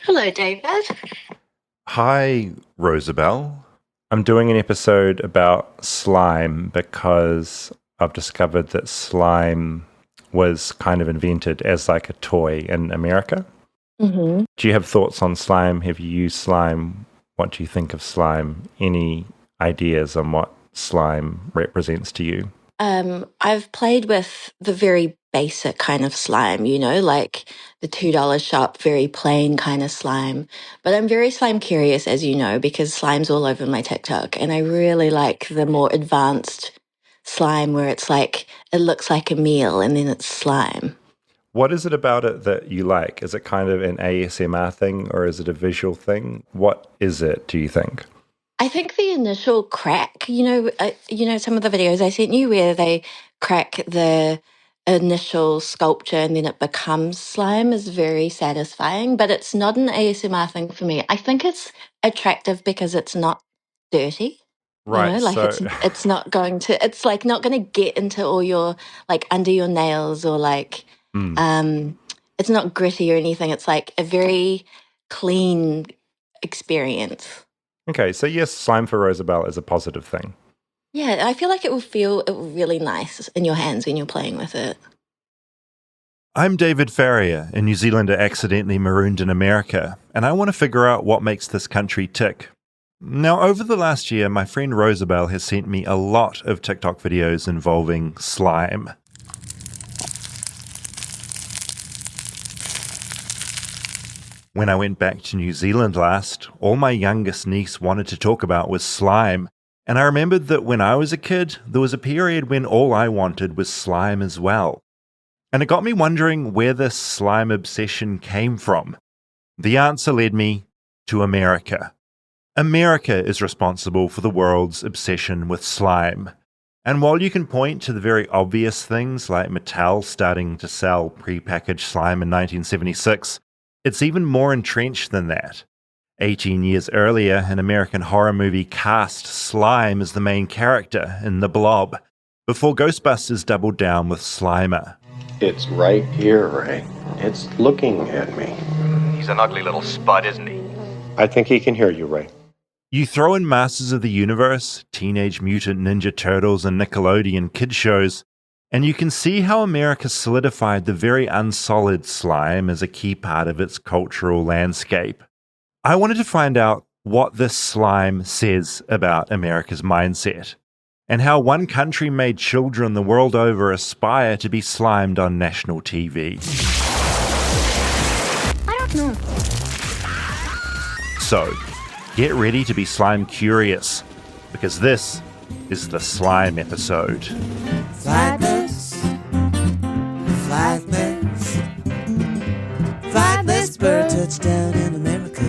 Hello, David. Hi, Rosabelle. I'm doing an episode about slime because I've discovered that slime was kind of invented as like a toy in America. hmm Do you have thoughts on slime? Have you used slime? What do you think of slime? Any ideas on what slime represents to you? I've played with the very basic kind of slime, like the $2 shop, very plain kind of slime. But I'm very slime curious, as you know, because slime's all over my TikTok. And I really like the more advanced slime where it's like, it looks like a meal and then it's slime. What is it about it that you like? Is it kind of an ASMR thing or is it a visual thing? What is it, do you think? I think the initial crack, some of the videos I sent you where they crack the initial sculpture and then it becomes slime is very satisfying, but it's not an ASMR thing for me. I think it's attractive because it's not dirty. Right, Like so it's not going to it's like not going to get into all your like under your nails or like mm. um it's not gritty or anything. It's like a very clean experience. Okay, so yes, slime for Rosabelle is a positive thing. Yeah, I feel like it will really nice in your hands when you're playing with it. I'm David Farrier, a New Zealander accidentally marooned in America, and I want to figure out what makes this country tick. Now, over the last year, my friend Rosabelle has sent me a lot of TikTok videos involving slime. When I went back to New Zealand last, all my youngest niece wanted to talk about was slime. And I remembered that when I was a kid, there was a period when all I wanted was slime as well. And it got me wondering where this slime obsession came from. The answer led me to America. America is responsible for the world's obsession with slime. And while you can point to the very obvious things like Mattel starting to sell prepackaged slime in 1976, it's even more entrenched than that. 18 years earlier, an American horror movie cast slime as the main character in The Blob, before Ghostbusters doubled down with Slimer. It's right here, Ray. It's looking at me. He's an ugly little spud, isn't he? I think he can hear you, Ray. You throw in Masters of the Universe, Teenage Mutant Ninja Turtles, and Nickelodeon kid shows, and you can see how America solidified the very unsolid slime as a key part of its cultural landscape. I wanted to find out what this slime says about America's mindset, and how one country made children the world over aspire to be slimed on national TV. I don't know. So, get ready to be slime curious, because this is the slime episode. Flightless, flightless, flightless bird touchdown in America.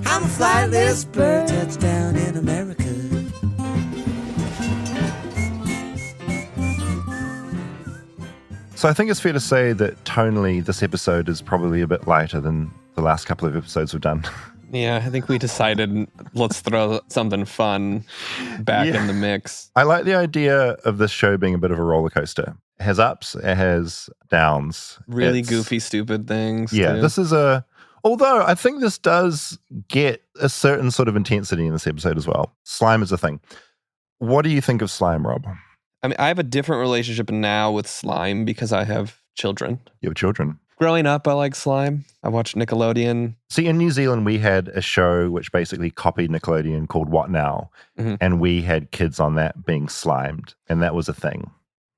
I'm a flightless bird touchdown in America. So I think it's fair to say that tonally this episode is probably a bit lighter than the last couple of episodes we've done. Yeah, I think we decided let's throw something fun back in the mix. I like the idea of this show being a bit of a roller coaster. It has ups, it has downs. Really It's- goofy, stupid things. Yeah, too. this is although I think this does get a certain sort of intensity in this episode as well. Slime is a thing. What do you think of slime, Rob? I mean, I have a different relationship now with slime because I have children. You have children. Growing up, I like slime. I watched Nickelodeon. See, in New Zealand, we had a show which basically copied Nickelodeon called What Now? Mhm. And we had kids on that being slimed. And that was a thing.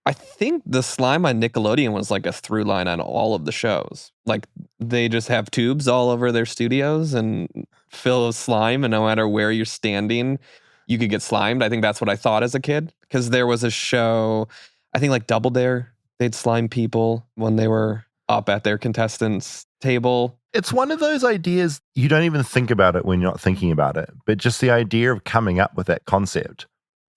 I think the slime on Nickelodeon was like a through line on all of the shows. Like they just have tubes all over their studios and fill of slime, and no matter where you're standing, you could get slimed. I think that's what I thought as a kid because there was a show, I think like Double Dare, they'd slime people when they were up at their contestants' table. It's one of those ideas you don't even think about it when you're not thinking about it. But just the idea of coming up with that concept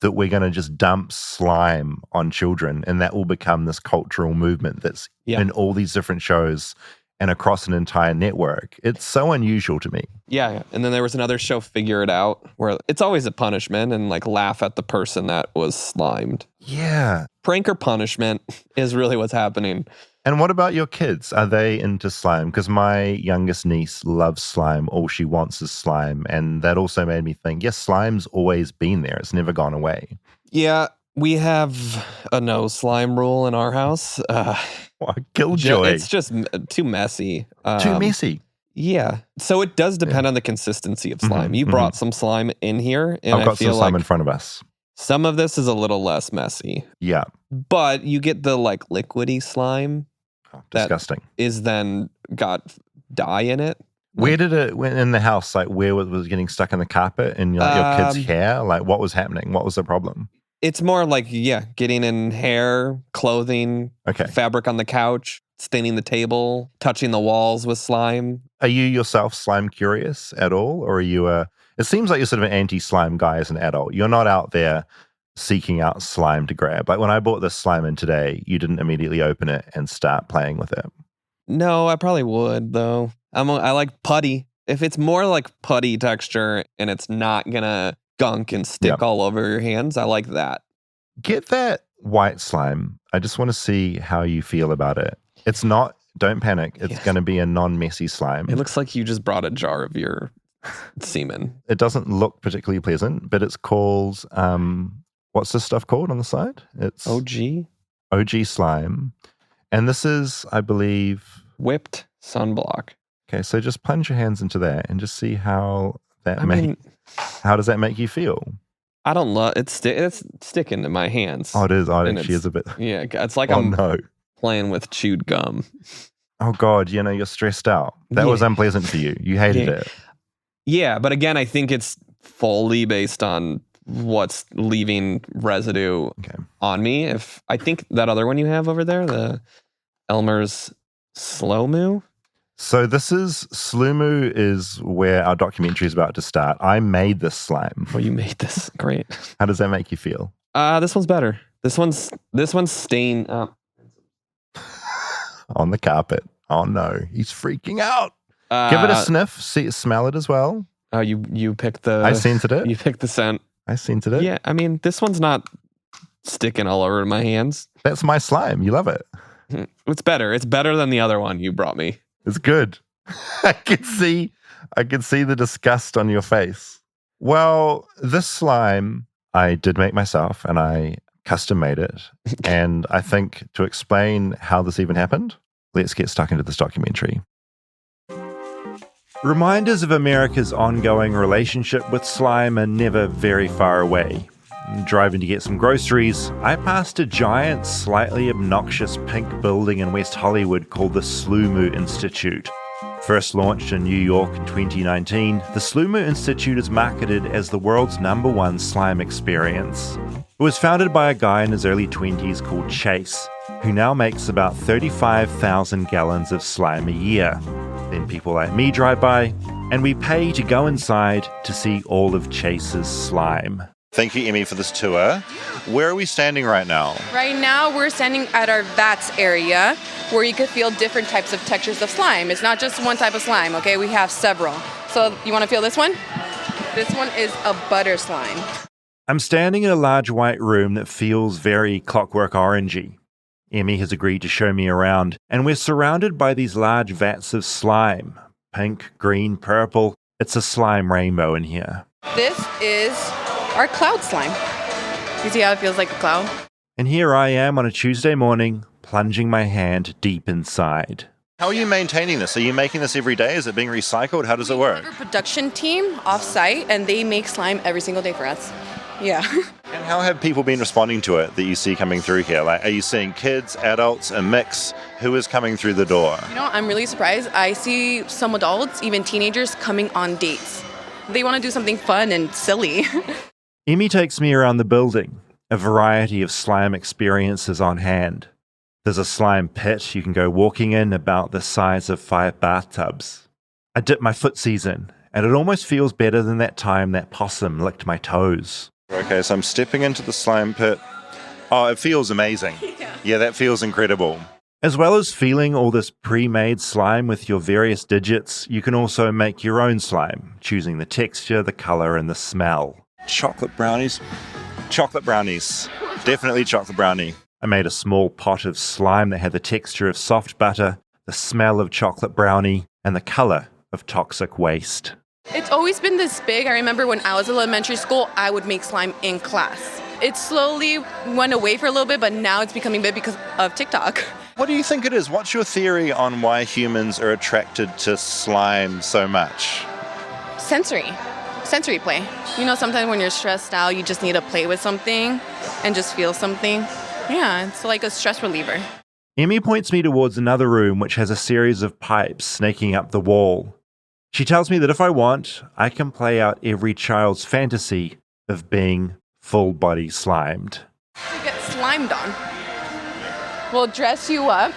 that we're going to just dump slime on children and that will become this cultural movement that's in all these different shows and across an entire network. It's so unusual to me. Yeah. And then there was another show, Figure It Out, where it's always a punishment and like laugh at the person that was slimed. Yeah. Prank or punishment is really what's happening. And what about your kids? Are they into slime? Because my youngest niece loves slime. All she wants is slime. And that also made me think, yes, slime's always been there. It's never gone away. Yeah, we have a no slime rule in our house. What a killjoy. It's just too messy. Too messy. Yeah. So it does depend on the consistency of slime. You brought some slime in here, and I've got I feel some slime like in front of us. some of this is a little less messy. Yeah. But you get the like liquidy slime Oh, disgusting. is then got dye in it. Where did it, when in the house, like where was it getting stuck in the carpet and like, your kids' hair? Like what was happening? What was the problem? It's more like, getting in hair, clothing, Okay. fabric on the couch, staining the table, touching the walls with slime. Are you yourself slime curious at all? Or are you it seems like you're sort of an anti-slime guy as an adult. You're not out there seeking out slime to grab. Like when I bought this slime in today, you didn't immediately open it and start playing with it. No, I probably would though. I like putty. If it's more like putty texture and it's not gonna gunk and stick all over your hands, I like that. Get that white slime. I just want to see how you feel about it. It's not, don't panic. It's going to be a non-messy slime. It looks like you just brought a jar of your semen. It doesn't look particularly pleasant, but it's called, what's this stuff called on the side? It's OG slime. And this is, I believe, whipped sunblock. Okay, so just plunge your hands into that and just see how that how does that make you feel? I don't love it's sticking to my hands. Oh, it is. Oh, she is a bit. Yeah, it's like I'm playing with chewed gum. Oh God, you're stressed out. That was unpleasant for you. You hated it. Yeah, but again, I think it's fully based on what's leaving residue on me. If I think that other one you have over there, the Elmer's Slow Moo. So this is Slumu is where our documentary is about to start. I made this slime. Oh, you made this. Great. How does that make you feel? This one's better. This one's stained up. On the carpet. Oh no, he's freaking out. Give it a sniff. Smell it as well. Oh, you picked the. I scented it. You picked the scent. I scented it. Yeah, I mean, this one's not sticking all over my hands. That's my slime. You love it. It's better. It's better than the other one you brought me. It's good. I can see the disgust on your face. Well, this slime I did make myself and I custom made it. And I think to explain how this even happened, let's get stuck into this documentary. Reminders of America's ongoing relationship with slime are never very far away. Driving to get some groceries, I passed a giant, slightly obnoxious pink building in West Hollywood called the Slumu Institute. First launched in New York in 2019, the Slumu Institute is marketed as the world's #1 slime experience. It was founded by a guy in his early 20s called Chase, who now makes about 35,000 gallons of slime a year. Then people like me drive by, and we pay to go inside to see all of Chase's slime. Thank you, Emmy, for this tour. Where are we standing right now? Right now, we're standing at our vats area where you could feel different types of textures of slime. It's not just one type of slime, okay? We have several. So you want to feel this one? This one is a butter slime. I'm standing in a large white room that feels very Clockwork Orangey. Emmy has agreed to show me around, and we're surrounded by these large vats of slime. Pink, green, purple. It's a slime rainbow in here. This is our cloud slime. You see how it feels like a cloud? And here I am on a Tuesday morning, plunging my hand deep inside. How are you maintaining this? Are you making this every day? Is it being recycled? How does it work? We have a production team off-site, and they make slime every single day for us. Yeah. And how have people been responding to it that you see coming through here? Like, are you seeing kids, adults, a mix? Who is coming through the door? You know, I'm really surprised. I see some adults, even teenagers, coming on dates. They want to do something fun and silly. Emmy takes me around the building, a variety of slime experiences on hand. There's a slime pit you can go walking in about the size of 5 bathtubs. I dip my footsies in, and it almost feels better than that time that possum licked my toes. Okay, so I'm stepping into the slime pit. Oh, it feels amazing. Yeah, that feels incredible. As well as feeling all this pre-made slime with your various digits, you can also make your own slime, choosing the texture, the color, and the smell. Chocolate brownies. Chocolate brownies. Definitely chocolate brownie. I made a small pot of slime that had the texture of soft butter, the smell of chocolate brownie, and the color of toxic waste. It's always been this big. I remember when I was in elementary school, I would make slime in class. It slowly went away for a little bit, but now it's becoming big because of TikTok. What do you think it is? What's your theory on why humans are attracted to slime so much? Sensory play. You know, sometimes when you're stressed out, you just need to play with something and just feel something. Yeah, it's like a stress reliever. Emmy points me towards another room which has a series of pipes snaking up the wall. She tells me that if I want, I can play out every child's fantasy of being full body slimed. You get slimed on. We'll dress you up,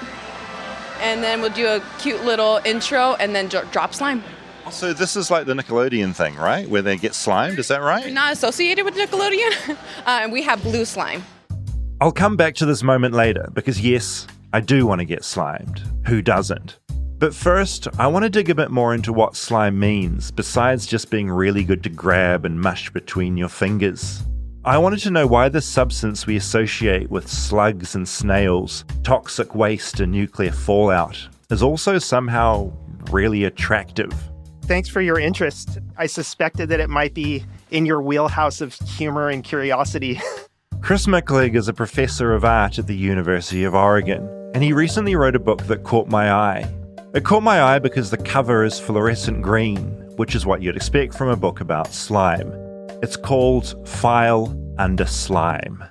and then we'll do a cute little intro, and then drop slime. So this is like the Nickelodeon thing, right? Where they get slimed, is that right? We're not associated with Nickelodeon. We have blue slime. I'll come back to this moment later, because yes, I do want to get slimed. Who doesn't? But first, I want to dig a bit more into what slime means, besides just being really good to grab and mush between your fingers. I wanted to know why this substance we associate with slugs and snails, toxic waste and nuclear fallout, is also somehow really attractive. Thanks for your interest. I suspected that it might be in your wheelhouse of humor and curiosity. Chris Micklig is a professor of art at the University of Oregon, and he recently wrote a book that caught my eye. It caught my eye because the cover is fluorescent green, which is what you'd expect from a book about slime. It's called File Under Slime.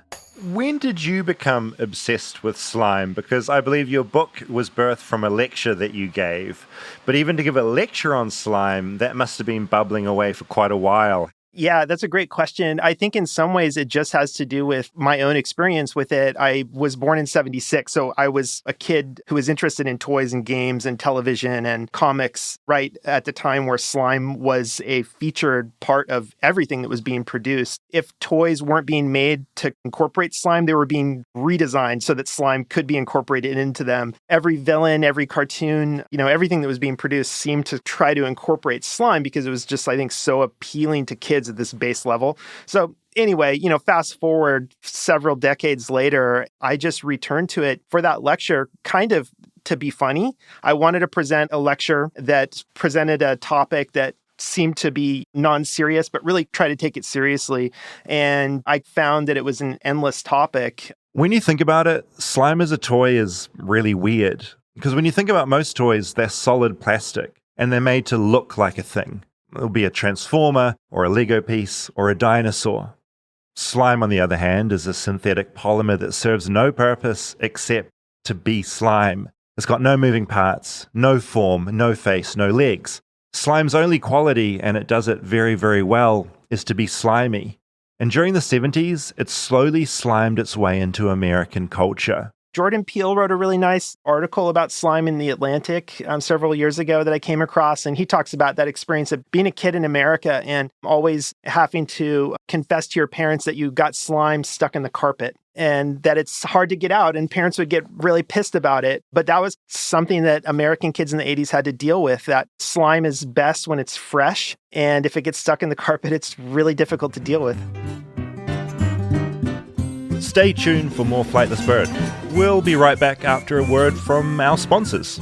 When did you become obsessed with slime? Because I believe your book was birthed from a lecture that you gave. But even to give a lecture on slime, that must have been bubbling away for quite a while. Yeah, that's a great question. I think in some ways it just has to do with my own experience with it. I was born in 76, so I was a kid who was interested in toys and games and television and comics right at the time where slime was a featured part of everything that was being produced. If toys weren't being made to incorporate slime, they were being redesigned so that slime could be incorporated into them. Every villain, every cartoon, everything that was being produced seemed to try to incorporate slime because it was just, I think, so appealing to kids at this base level. So anyway, fast forward several decades later, I just returned to it for that lecture kind of to be funny. I wanted to present a lecture that presented a topic that seemed to be non-serious, but really try to take it seriously. And I found that it was an endless topic. When you think about it, slime as a toy is really weird. Because when you think about most toys, they're solid plastic and they're made to look like a thing. It'll be a transformer, or a Lego piece, or a dinosaur. Slime, on the other hand, is a synthetic polymer that serves no purpose except to be slime. It's got no moving parts, no form, no face, no legs. Slime's only quality, and it does it very, very well, is to be slimy. And during the 70s, it slowly slimed its way into American culture. Jordan Peele wrote a really nice article about slime in The Atlantic several years ago that I came across, and he talks about that experience of being a kid in America and always having to confess to your parents that you got slime stuck in the carpet and that it's hard to get out, and parents would get really pissed about it. But that was something that American kids in the 80s had to deal with, that slime is best when it's fresh, and if it gets stuck in the carpet, it's really difficult to deal with. Stay tuned for more Flightless Bird. We'll be right back after a word from our sponsors.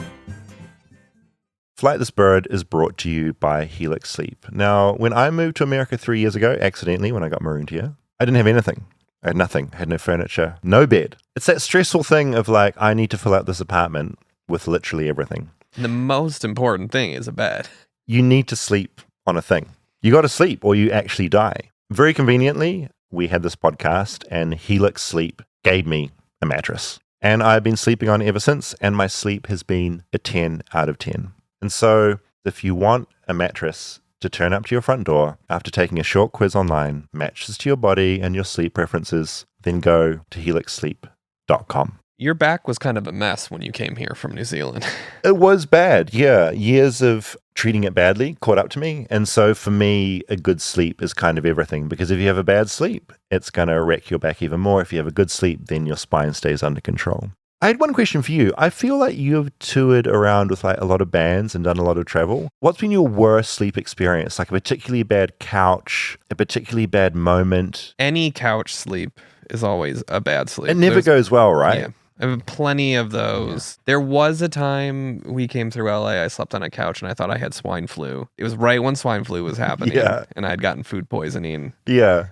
Flightless Bird is brought to you by Helix Sleep. Now, when I moved to America 3 years ago, accidentally, when I got marooned here, I didn't have anything. I had nothing. I had no furniture, no bed. It's that stressful thing of like, I need to fill out this apartment with literally everything. The most important thing is a bed. You need to sleep on a thing. You got to sleep or you actually die. Very conveniently, we had this podcast and Helix Sleep gave me a mattress. And I've been sleeping on it ever since, and my sleep has been a 10 out of 10. And so if you want a mattress to turn up to your front door after taking a short quiz online, matches to your body and your sleep preferences, then go to helixsleep.com. Your back was kind of a mess when you came here from New Zealand. It was bad, yeah. Years of treating it badly caught up to me. And so for me, a good sleep is kind of everything, because if you have a bad sleep, it's going to wreck your back even more. If you have a good sleep, then your spine stays under control. I had one question for you. I feel like you've toured around with like a lot of bands and done a lot of travel. What's been your worst sleep experience? Like a particularly bad couch, a particularly bad moment? Any couch sleep is always a bad sleep. It never goes well, right? Yeah. I have plenty of those. There was a time we came through LA, I slept on a couch and I thought I had swine flu. It was right when swine flu was happening. Yeah. And I'd gotten food poisoning. Yeah.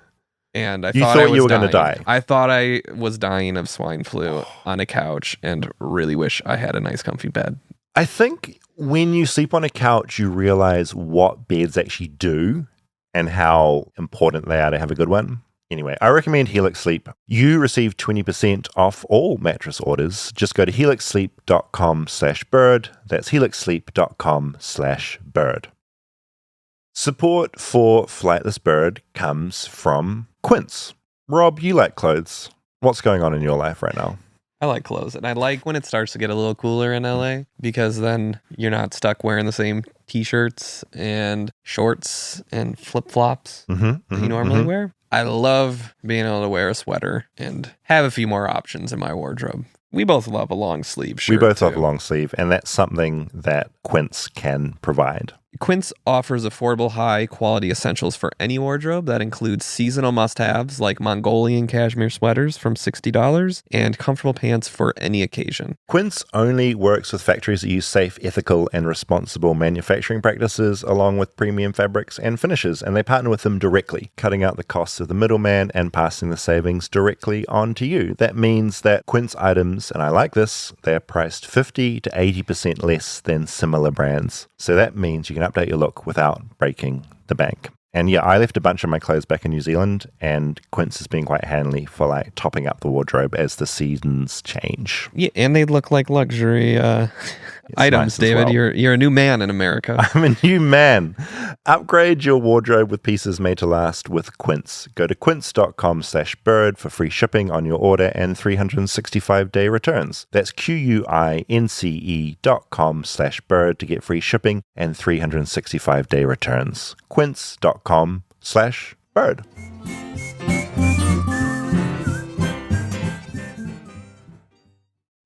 And I You thought thought I was you were gonna die. I thought I was dying of swine flu on a couch and really wish I had a nice comfy bed. I think when you sleep on a couch, you realize what beds actually do and how important they are to have a good one. Anyway, I recommend Helix Sleep. You receive 20% off all mattress orders. Just go to helixsleep.com/bird. That's helixsleep.com/bird. Support for Flightless Bird comes from Quince. Rob, you like clothes. What's going on in your life right now? I like clothes, and I like when it starts to get a little cooler in LA because then you're not stuck wearing the same t-shirts and shorts and flip-flops that you normally wear. I love being able to wear a sweater and have a few more options in my wardrobe. We both love a long sleeve shirt. We both love too. a long sleeve, and that's something that Quince can provide. Quince offers affordable, high-quality essentials for any wardrobe. That includes seasonal must-haves like Mongolian cashmere sweaters from $60 and comfortable pants for any occasion. Quince only works with factories that use safe, ethical, and responsible manufacturing practices along with premium fabrics and finishes, and they partner with them directly, cutting out the costs of the middleman and passing the savings directly on to you. That means that Quince items, and I like this, they're priced 50 to 80% less than similar brands. So that means you can update your look without breaking the bank. And yeah, I left a bunch of my clothes back in New Zealand, and Quince has been quite handy for like topping up the wardrobe as the seasons change. Yeah, and they look like luxury items, nice as David. well. You're a new man in America. I'm a new man. Upgrade your wardrobe with pieces made to last with Quince. Go to quince.com/bird for free shipping on your order and 365-day returns. That's QUINCE.com/bird to get free shipping and 365-day returns. Quince.com/bird.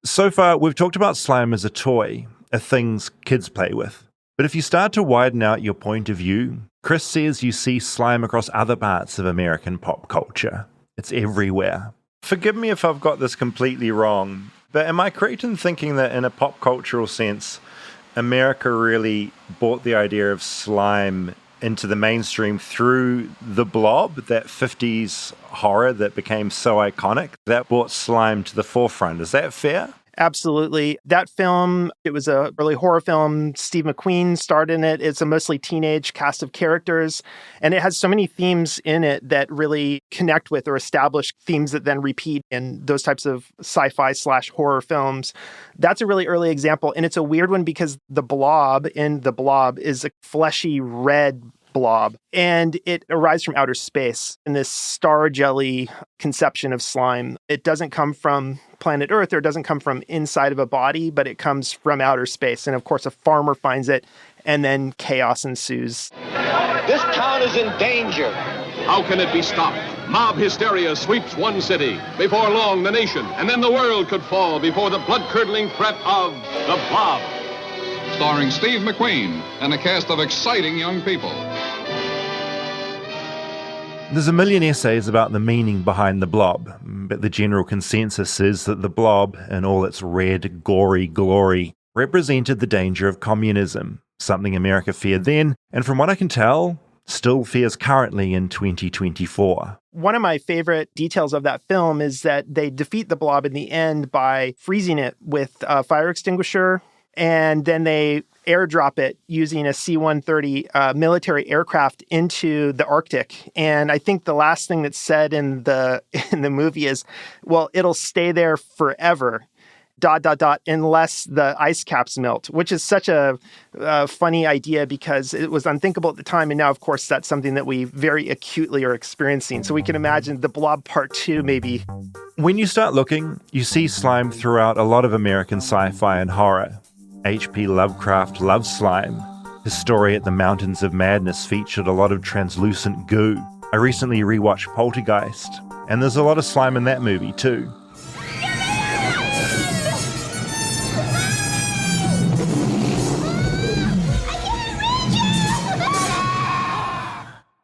So far, we've talked about slime as a toy, a things kids play with. But if you start to widen out your point of view, Chris says you see slime across other parts of American pop culture. It's everywhere. Forgive me if I've got this completely wrong, but am I correct in thinking that in a pop cultural sense, America really brought the idea of slime into the mainstream through The Blob, that 50s horror that became so iconic? That brought slime to the forefront. Is that fair? Absolutely. That film, it was a early horror film. Steve McQueen starred in it. It's a mostly teenage cast of characters, and it has so many themes in it that really connect with or establish themes that then repeat in those types of sci-fi/horror films. That's a really early example, and it's a weird one because the blob in The Blob is a fleshy red blob, and it arrives from outer space in this star jelly conception of slime. It doesn't come from planet Earth, or it doesn't come from inside of a body, but it comes from outer space. And of course, a farmer finds it, and then chaos ensues. This town is in danger. How can it be stopped? Mob hysteria sweeps one city. Before long, the nation, and then the world could fall before the blood-curdling threat of The Blob. Starring Steve McQueen and a cast of exciting young people. There's a million essays about the meaning behind The Blob, but the general consensus is that The Blob, in all its red, gory glory, represented the danger of communism, something America feared then, and from what I can tell, still fears currently in 2024. One of my favorite details of that film is that they defeat the blob in the end by freezing it with a fire extinguisher, and then they airdrop it using a C-130 military aircraft into the Arctic. And I think the last thing that's said in the movie is, well, it'll stay there forever, ... unless the ice caps melt, which is such a funny idea because it was unthinkable at the time. And now, of course, that's something that we very acutely are experiencing. So we can imagine The Blob Part 2, maybe. When you start looking, you see slime throughout a lot of American sci-fi and horror. H.P. Lovecraft loved slime. His story At the Mountains of Madness featured a lot of translucent goo. I recently rewatched Poltergeist, and there's a lot of slime in that movie too.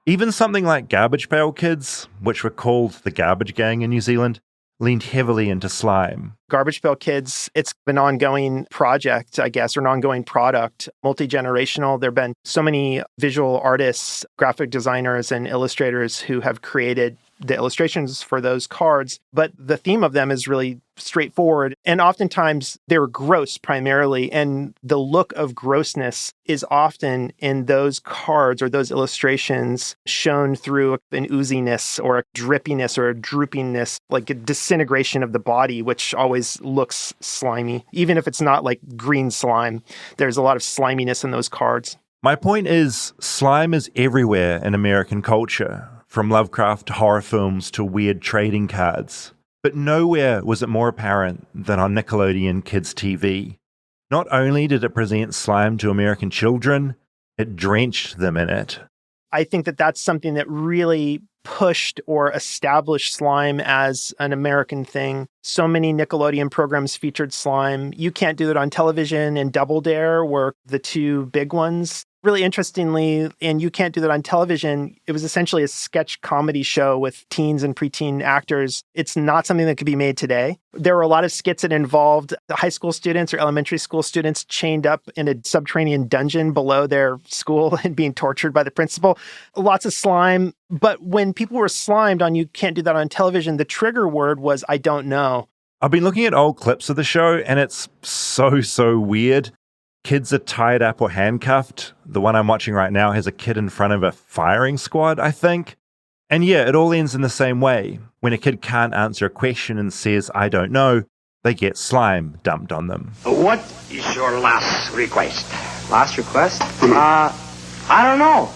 Even something like Garbage Pail Kids, which were called the Garbage Gang in New Zealand, leaned heavily into slime. Garbage Pail Kids, it's an ongoing project, I guess, or an ongoing product, multi-generational. There have been so many visual artists, graphic designers, and illustrators who have created the illustrations for those cards, but the theme of them is really straightforward. And oftentimes they're gross primarily. And the look of grossness is often in those cards or those illustrations shown through an ooziness or a drippiness or a droopiness, like a disintegration of the body, which always looks slimy. Even if it's not like green slime, there's a lot of sliminess in those cards. My point is, slime is everywhere in American culture, from Lovecraft to horror films to weird trading cards. But nowhere was it more apparent than on Nickelodeon Kids TV. Not only did it present slime to American children, it drenched them in it. I think that that's something that really pushed or established slime as an American thing. So many Nickelodeon programs featured slime. You Can't Do It on Television and Double Dare were the two big ones. Really interestingly, and You Can't Do That on Television, it was essentially a sketch comedy show with teens and preteen actors. It's not something that could be made today. There were a lot of skits that involved high school students or elementary school students chained up in a subterranean dungeon below their school and being tortured by the principal. Lots of slime. But when people were slimed on You Can't Do That on Television, the trigger word was, I don't know. I've been looking at old clips of the show, and it's so weird. Kids are tied up or handcuffed. The one I'm watching right now has a kid in front of a firing squad, I think. And yeah, it all ends in the same way. When a kid can't answer a question and says, I don't know, they get slime dumped on them. What is your last request? Last request? I don't know.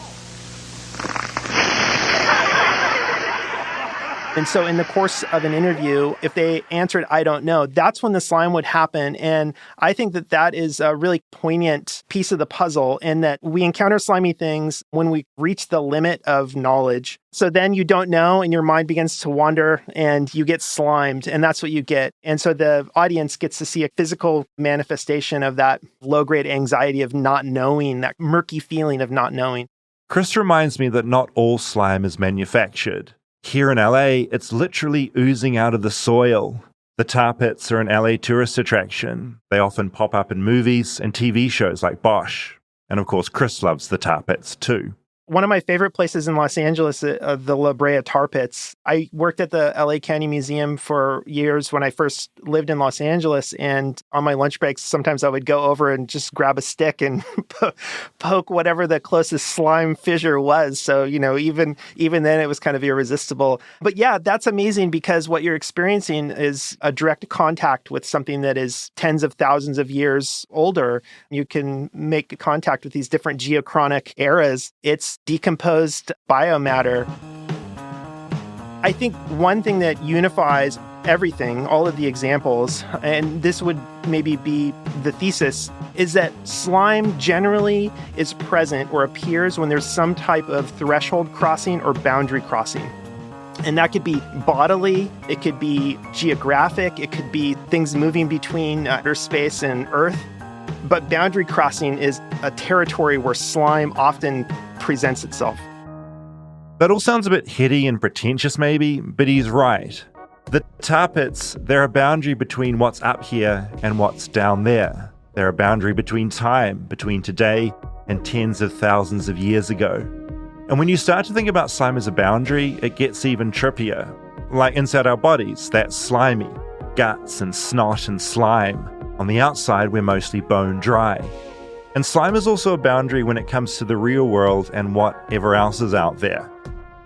And so in the course of an interview, if they answered, I don't know, that's when the slime would happen. And I think that that is a really poignant piece of the puzzle in that we encounter slimy things when we reach the limit of knowledge. So then you don't know and your mind begins to wander and you get slimed, and that's what you get. And so the audience gets to see a physical manifestation of that low-grade anxiety of not knowing, that murky feeling of not knowing. Chris reminds me that not all slime is manufactured. Here in LA, it's literally oozing out of the soil. The tar pits are an LA tourist attraction. They often pop up in movies and TV shows like Bosch. And of course, Chris loves the tar pits too. One of my favorite places in Los Angeles, the La Brea Tar Pits. I worked at the LA County Museum for years when I first lived in Los Angeles. And on my lunch breaks, sometimes I would go over and just grab a stick and poke whatever the closest slime fissure was. So, you know, even then it was kind of irresistible. But yeah, that's amazing because what you're experiencing is a direct contact with something that is tens of thousands of years older. You can make contact with these different geochronic eras. It's decomposed biomatter. I think one thing that unifies everything, all of the examples, and this would maybe be the thesis, is that slime generally is present or appears when there's some type of threshold crossing or boundary crossing. And that could be bodily, it could be geographic, it could be things moving between outer space and Earth. But boundary crossing is a territory where slime often presents itself. That all sounds a bit heady and pretentious maybe, but he's right. The tar pits, they're a boundary between what's up here and what's down there. They're a boundary between time, between today and tens of thousands of years ago. And when you start to think about slime as a boundary, it gets even trippier. Like inside our bodies, that's slimy. Guts and snot and slime. On the outside, we're mostly bone dry. And slime is also a boundary when it comes to the real world and whatever else is out there.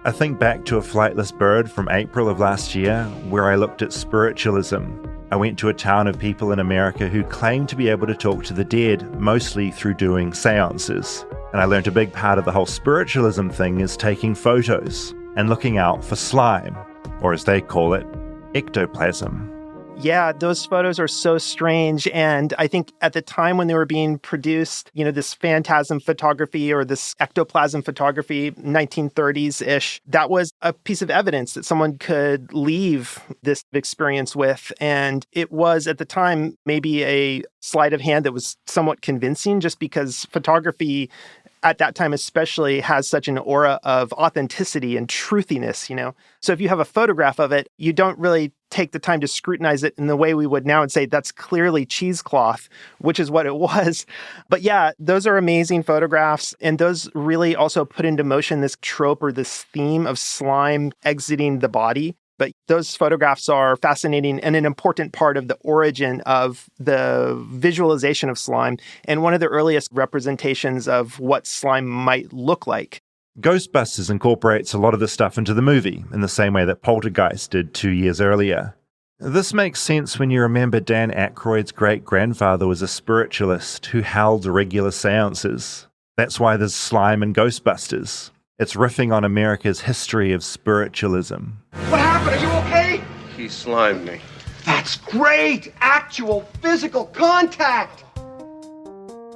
I think back to A Flightless Bird from April of last year, where I looked at spiritualism. I went to a town of people in America who claimed to be able to talk to the dead, mostly through doing seances. And I learned a big part of the whole spiritualism thing is taking photos and looking out for slime, or as they call it, ectoplasm. Yeah, those photos are so strange. And I think at the time when they were being produced, you know, this phantasm photography or this ectoplasm photography, 1930s-ish, that was a piece of evidence that someone could leave this experience with. And it was, at the time, maybe a sleight of hand that was somewhat convincing just because photography at that time especially has such an aura of authenticity and truthiness, So if you have a photograph of it, you don't really take the time to scrutinize it in the way we would now and say that's clearly cheesecloth, which is what it was. But yeah, those are amazing photographs. And those really also put into motion this trope or this theme of slime exiting the body. But those photographs are fascinating and an important part of the origin of the visualization of slime and one of the earliest representations of what slime might look like. Ghostbusters incorporates a lot of this stuff into the movie in the same way that Poltergeist did 2 years earlier. This makes sense when you remember Dan Aykroyd's great-grandfather was a spiritualist who held regular seances. That's why there's slime in Ghostbusters. It's riffing on America's history of spiritualism. What happened? Are you okay? He slimed me. That's great! Actual physical contact!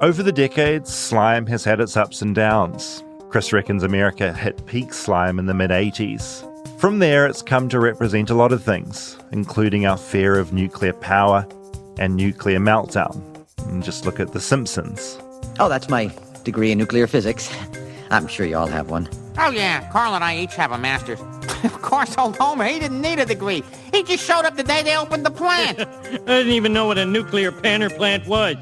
Over the decades, slime has had its ups and downs. Chris reckons America hit peak slime in the mid-80s. From there, it's come to represent a lot of things, including our fear of nuclear power and nuclear meltdown. And just look at The Simpsons. Oh, that's my degree in nuclear physics. I'm sure you all have one. Oh, yeah. Carl and I each have a master's. Of course, old Homer, he didn't need a degree. He just showed up the day they opened the plant. I didn't even know what a nuclear panner plant was.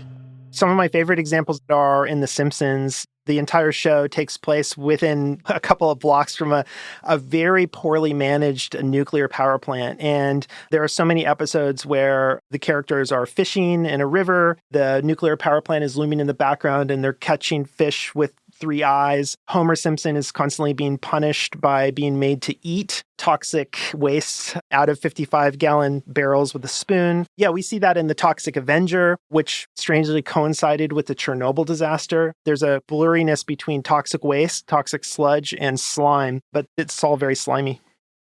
Some of my favorite examples are in The Simpsons. The entire show takes place within a couple of blocks from a very poorly managed nuclear power plant. And there are so many episodes where the characters are fishing in a river. The nuclear power plant is looming in the background and they're catching fish with 3 eyes. Homer Simpson is constantly being punished by being made to eat toxic waste out of 55-gallon barrels with a spoon. Yeah, we see that in The Toxic Avenger, which strangely coincided with the Chernobyl disaster. There's a blurriness between toxic waste, toxic sludge, and slime, but it's all very slimy.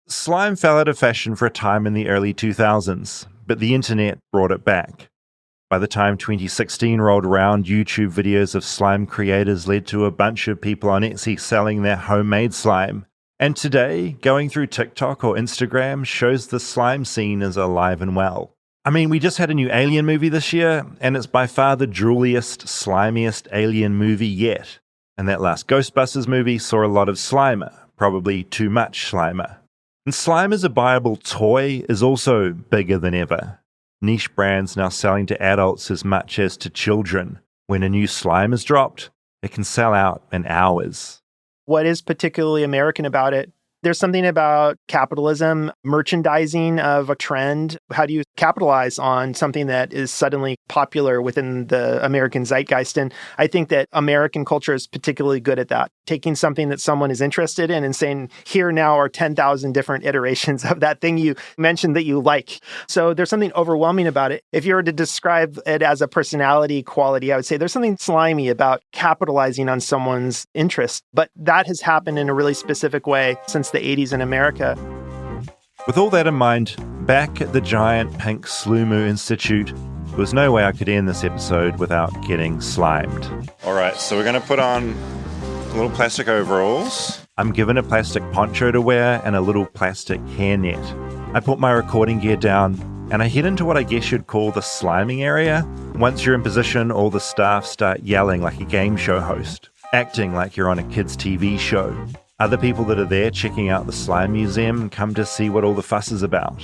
Slime fell out of fashion for a time in the early 2000s, but the internet brought it back. By the time 2016 rolled around, YouTube videos of slime creators led to a bunch of people on Etsy selling their homemade slime. And today, going through TikTok or Instagram shows the slime scene is alive and well. I mean, we just had a new Alien movie this year, and it's by far the drooliest, slimiest Alien movie yet. And that last Ghostbusters movie saw a lot of Slimer, probably too much Slimer. And slime as a buyable toy is also bigger than ever. Niche brands now selling to adults as much as to children. When a new slime is dropped, it can sell out in hours. What is particularly American about it? There's something about capitalism, merchandising of a trend. How do you capitalize on something that is suddenly popular within the American zeitgeist? And I think that American culture is particularly good at that. Taking something that someone is interested in and saying, here now are 10,000 different iterations of that thing you mentioned that you like. So there's something overwhelming about it. If you were to describe it as a personality quality, I would say there's something slimy about capitalizing on someone's interest. But that has happened in a really specific way since the 80s in America. With all that in mind, back at the giant pink Slumu Institute, there was no way I could end this episode without getting slimed. All right, so we're going to put on little plastic overalls. I'm given a plastic poncho to wear and a little plastic hairnet. I put my recording gear down and I head into what I guess you'd call the sliming area. Once you're in position, all the staff start yelling like a game show host, acting like you're on a kid's TV show. Other people that are there checking out the slime museum come to see what all the fuss is about.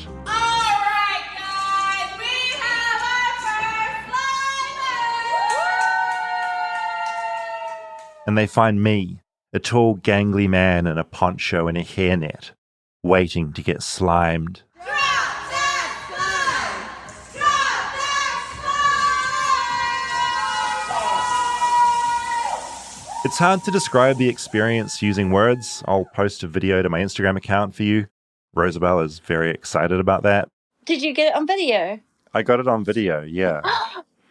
And they find me, a tall, gangly man in a poncho and a hairnet, waiting to get slimed. It's hard to describe the experience using words. I'll post a video to my Instagram account for you. Rosabelle is very excited about that. Did you get it on video? I got it on video, yeah.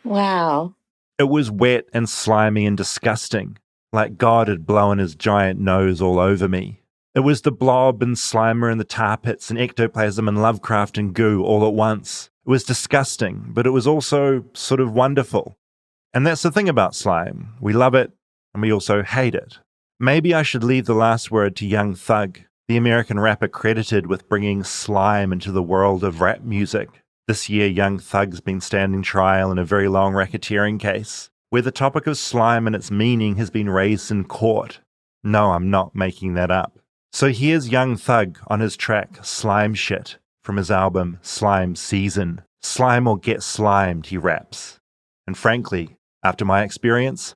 Wow. It was wet and slimy and disgusting, like God had blown his giant nose all over me. It was the blob and Slimer and the tar pits and ectoplasm and Lovecraft and goo all at once. It was disgusting, but it was also sort of wonderful. And that's the thing about slime. We love it, and we also hate it. Maybe I should leave the last word to Young Thug, the American rapper credited with bringing slime into the world of rap music. This year, Young Thug's been standing trial in a very long racketeering case. where the topic of slime and its meaning has been raised in court. No, I'm not making that up. So here's Young Thug on his track Slime Shit from his album Slime Season. Slime or get slimed, he raps. And frankly, after my experience,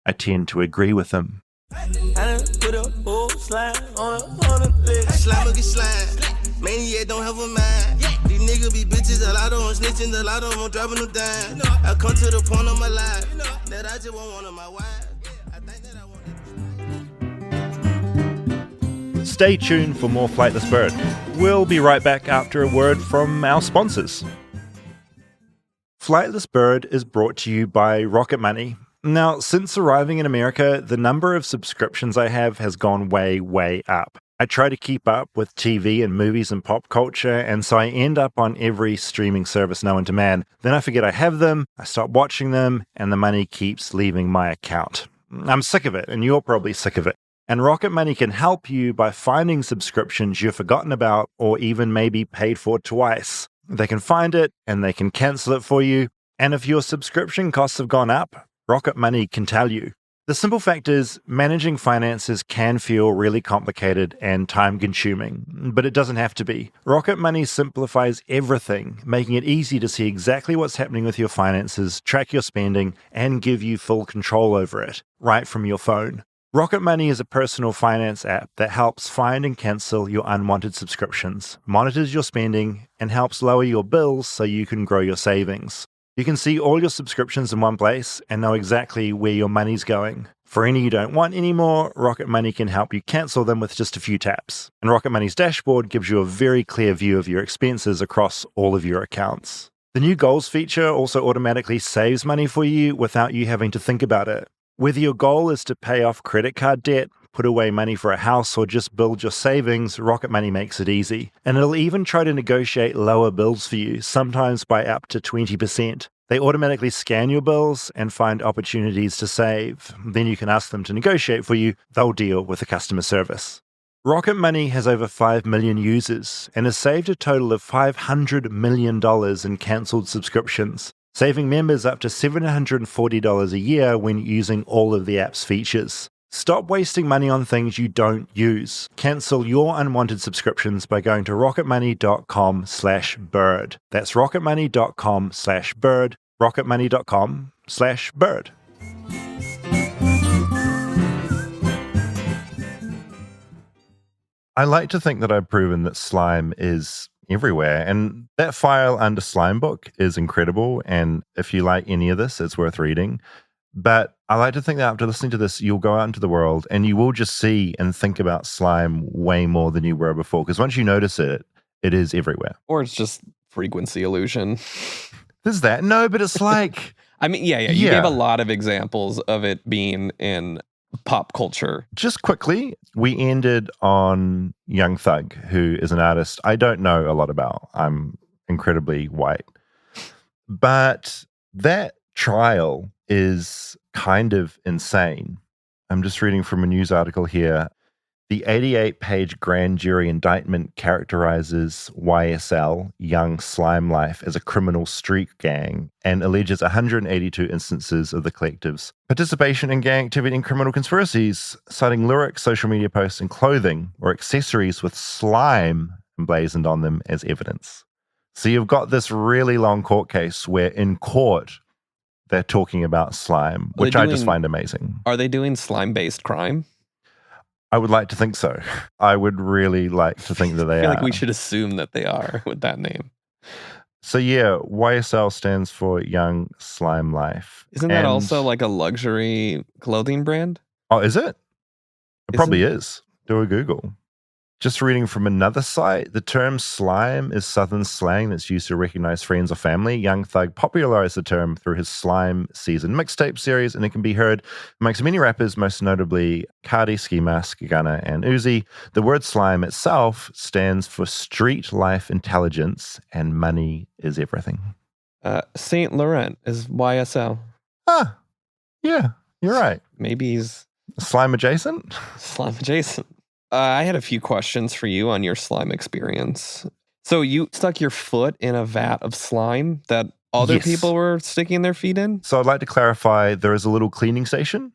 I tend to agree with him. I done put a whole slime on a list. Slime or get slime. Maniac don't have a mind. These niggas be bitches, a lot of them snitching, a lot of them dropping them down. I come to the point of my life that I just want one of my wives. I think that I want it. Stay tuned for more Flightless Bird. We'll be right back after a word from our sponsors. Flightless Bird is brought to you by Rocket Money. Now, since arriving in America, the number of subscriptions I have has gone way, way up. I try to keep up with TV and movies and pop culture, and so I end up on every streaming service known to man. Then I forget I have them, I stop watching them, and the money keeps leaving my account. I'm sick of it, and you're probably sick of it. And Rocket Money can help you by finding subscriptions you've forgotten about or even maybe paid for twice. They can find it, and they can cancel it for you. And if your subscription costs have gone up, Rocket Money can tell you. The simple fact is, managing finances can feel really complicated and time-consuming, but it doesn't have to be. Rocket Money simplifies everything, making it easy to see exactly what's happening with your finances, track your spending, and give you full control over it, right from your phone. Rocket Money is a personal finance app that helps find and cancel your unwanted subscriptions, monitors your spending, and helps lower your bills so you can grow your savings. You can see all your subscriptions in one place and know exactly where your money's going. For any you don't want anymore, Rocket Money can help you cancel them with just a few taps. And Rocket Money's dashboard gives you a very clear view of your expenses across all of your accounts. The new goals feature also automatically saves money for you without you having to think about it. Whether your goal is to pay off credit card debt, put away money for a house, or just build your savings, Rocket Money makes it easy. And it'll even try to negotiate lower bills for you, sometimes by up to 20%. They automatically scan your bills and find opportunities to save. Then you can ask them to negotiate for you. They'll deal with the customer service. Rocket Money has over 5 million users and has saved a total of $500 million in cancelled subscriptions, saving members up to $740 a year when using all of the app's features. Stop wasting money on things you don't use. Cancel your unwanted subscriptions by going to rocketmoney.com/bird. That's rocketmoney.com/bird. rocketmoney.com/bird. I like to think that I've proven that slime is everywhere, and that file under Slimebook is incredible, and if you like any of this, it's worth reading. But I like to think that after listening to this, you'll go out into the world and you will just see and think about slime way more than you were before. Because once you notice it, it is everywhere. Or it's just frequency illusion. There's that. No, but it's like... I mean, yeah. You gave a lot of examples of it being in pop culture. Just quickly, we ended on Young Thug, who is an artist I don't know a lot about. I'm incredibly white. But that trial is kind of insane. I'm just reading from a news article here. The 88-page grand jury indictment characterizes YSL, Young Slime Life, as a criminal street gang and alleges 182 instances of the collective's participation in gang activity and criminal conspiracies, citing lyrics, social media posts, and clothing or accessories with slime emblazoned on them as evidence. So you've got this really long court case where in court they're talking about slime, which I just find amazing. Are they doing slime-based crime? I would like to think so. I would really like to think that they are. I feel like we should assume that they are with that name. So yeah, YSL stands for Young Slime Life. Isn't that also like a luxury clothing brand? Oh, is it? It probably is. Do a Google. Just reading from another site, the term slime is Southern slang that's used to recognize friends or family. Young Thug popularized the term through his Slime Season mixtape series, and it can be heard amongst many rappers, most notably Cardi, Ski Mask, Gunna, and Uzi. The word slime itself stands for street life intelligence, and money is everything. Saint Laurent is YSL. Ah, yeah, you're right. Maybe he's... Slime adjacent? Slime adjacent. I had a few questions for you on your slime experience. So you stuck your foot in a vat of slime that other Yes. people were sticking their feet in? So I'd like to clarify, there is a little cleaning station.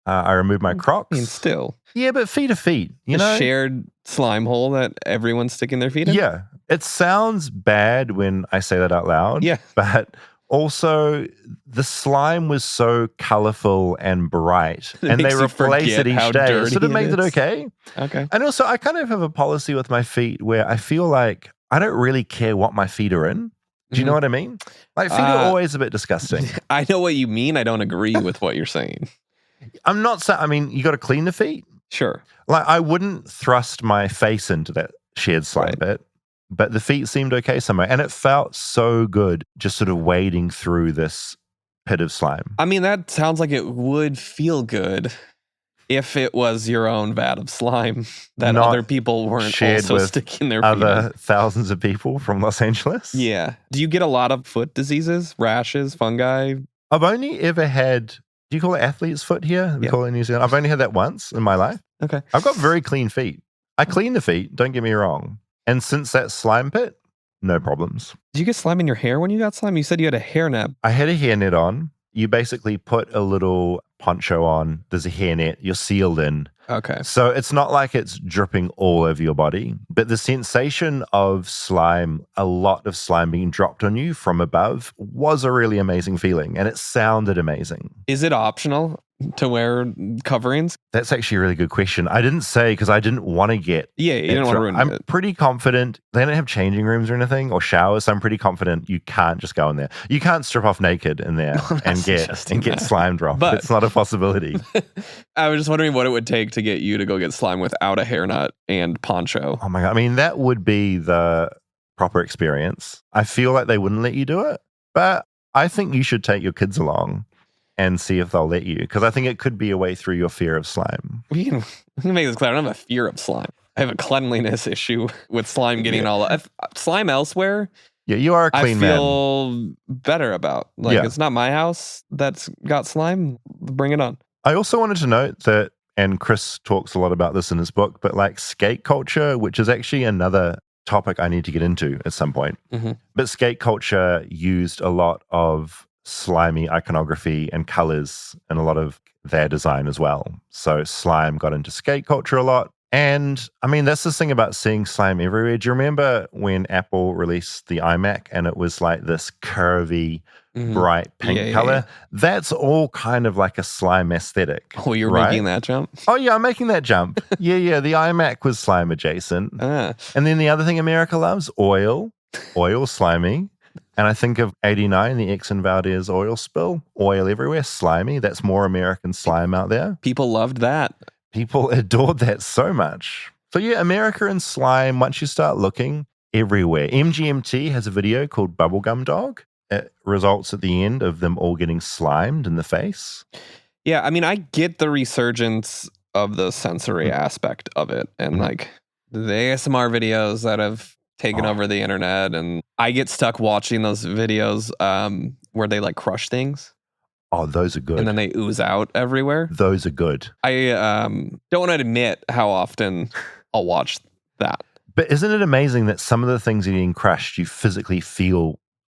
I removed my Crocs. I mean, still. Yeah, but feet are feet, you know? A shared slime hole that everyone's sticking their feet in? Yeah. It sounds bad when I say that out loud. Yeah. But also, the slime was so colorful and bright, It and they makes you replace forget it how each day. dirty So that it makes it is. okay. Okay. And also, I kind of have a policy with my feet where I feel like I don't really care what my feet are in. Do you know what I mean? Like, feet are always a bit disgusting. I know what you mean. I don't agree with what you're saying. I'm not saying, I mean, you got to clean the feet. Sure. Like, I wouldn't thrust my face into that shared slime bit, but the feet seemed okay somewhere. And it felt so good just sort of wading through this pit of slime. I mean, that sounds like it would feel good if it was your own vat of slime that Not other people weren't shared also with sticking their feet other in. thousands of people from Los Angeles. Yeah. Do you get a lot of foot diseases, rashes, fungi? I've only ever had, do you call it athlete's foot here? We call it in New Zealand. I've only had that once in my life. Okay. I've got very clean feet. I clean the feet, don't get me wrong. And since that slime pit, no problems. Did you get slime in your hair when you got slime? You said you had a hairnet. I had a hairnet on. You basically put a little poncho on. There's a hairnet. You're sealed in. Okay. So it's not like it's dripping all over your body, but the sensation of slime, a lot of slime being dropped on you from above, was a really amazing feeling, and it sounded amazing. Is it optional to wear coverings? That's actually a really good question. I didn't say because I didn't want to get. Yeah, you didn't want to ruin I'm it. pretty confident they don't have changing rooms or anything or showers. So I'm pretty confident you can't just go in there. You can't strip off naked in there and get slime drop. But- It's not a possibility. I was just wondering what it would take to get you to go get slime without a hairnet and poncho. Oh my God. I mean, that would be the proper experience. I feel like they wouldn't let you do it, but I think you should take your kids along and see if they'll let you, because I think it could be a way through your fear of slime. We can make this clear. I don't have a fear of slime. I have a cleanliness issue with slime getting slime elsewhere. Yeah, you are a clean I man. feel better about. Like, Yeah. it's not my house that's got slime. Bring it on. I also wanted to note that, and Chris talks a lot about this in his book, but like skate culture, which is actually another topic I need to get into at some point. Mm-hmm. But skate culture used a lot of slimy iconography and colors and a lot of their design as well. So slime got into skate culture a lot. And I mean, that's the thing about seeing slime everywhere. Do you remember when Apple released the iMac and it was like this curvy, bright pink color? Yeah. That's all kind of like a slime aesthetic. Oh, you're right? making that jump? Oh, yeah, I'm making that jump. yeah. The iMac was slime adjacent. And then the other thing America loves, oil slimy. And I think of 89, the Exxon Valdez oil spill, oil everywhere, slimy. That's more American slime out there. People loved that. People adored that so much. So yeah, America and slime, once you start looking, everywhere. MGMT has a video called Bubblegum Dog. It results at the end of them all getting slimed in the face. Yeah, I mean, I get the resurgence of the sensory aspect of it. And like the ASMR videos that have taken over the internet. And I get stuck watching those videos where they like crush things. Oh, those are good. And then they ooze out everywhere. Those are good. I don't want to admit how often I'll watch that. But isn't it amazing that some of the things that are getting crushed, you physically feel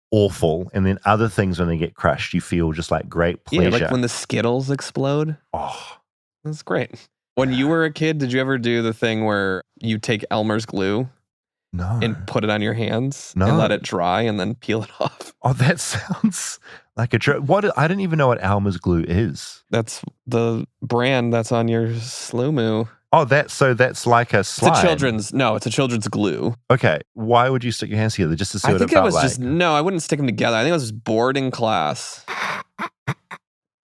awful, and then other things when they get crushed, you feel just like great pleasure. Yeah, like when the Skittles explode. Oh, that's great. When you were a kid, did you ever do the thing where you take Elmer's glue? No. And put it on your hands No. and let it dry and then peel it off? Oh, that sounds like a joke. I didn't even know what Elmer's glue is. That's the brand that's on your Slumu. Oh, that's like a slime. It's a children's glue. Okay, why would you stick your hands together just to see what it felt like? I wouldn't stick them together. I think I was just bored in class